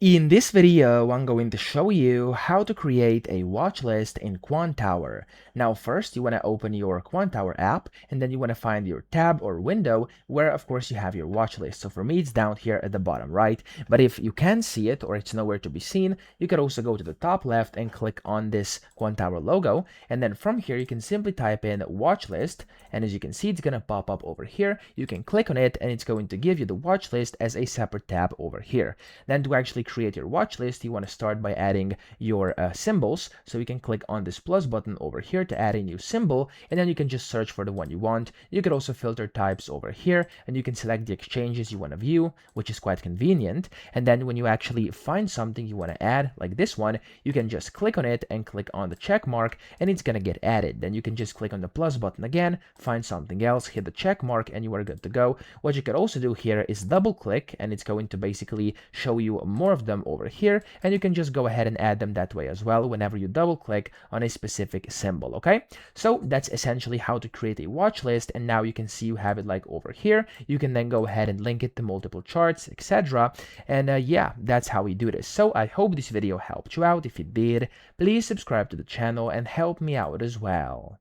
In this video, I'm going to show you how to create a watch list in Quantower. Now first, you want to open your Quantower app, and then you want to find your tab or window where of course you have your watch list. So for me, it's down here at the bottom right, but if you can't see it or it's nowhere to be seen, you can also go to the top left and click on this Quantower logo, and then from here you can simply type in watch list, and as you can see, it's going to pop up over here. You can click on it and it's going to give you the watch list as a separate tab over here. Then to actually create your watch list, you want to start by adding your symbols. So you can click on this plus button over here to add a new symbol, and then you can just search for the one you want. You could also filter types over here, and you can select the exchanges you want to view, which is quite convenient. And then when you actually find something you want to add, like this one, you can just click on it and click on the check mark, and it's going to get added. Then you can just click on the plus button again, find something else, hit the check mark, and you are good to go. What you could also do here is double click, and it's going to basically show you more of them over here, and you can just go ahead and add them that way as well whenever you double click on a specific symbol. Okay, so that's essentially how to create a watch list, and now you can see you have it like over here. You can then go ahead and link it to multiple charts, etc. And yeah, that's how we do this. So I hope this video helped you out. If it did, please subscribe to the channel and help me out as well.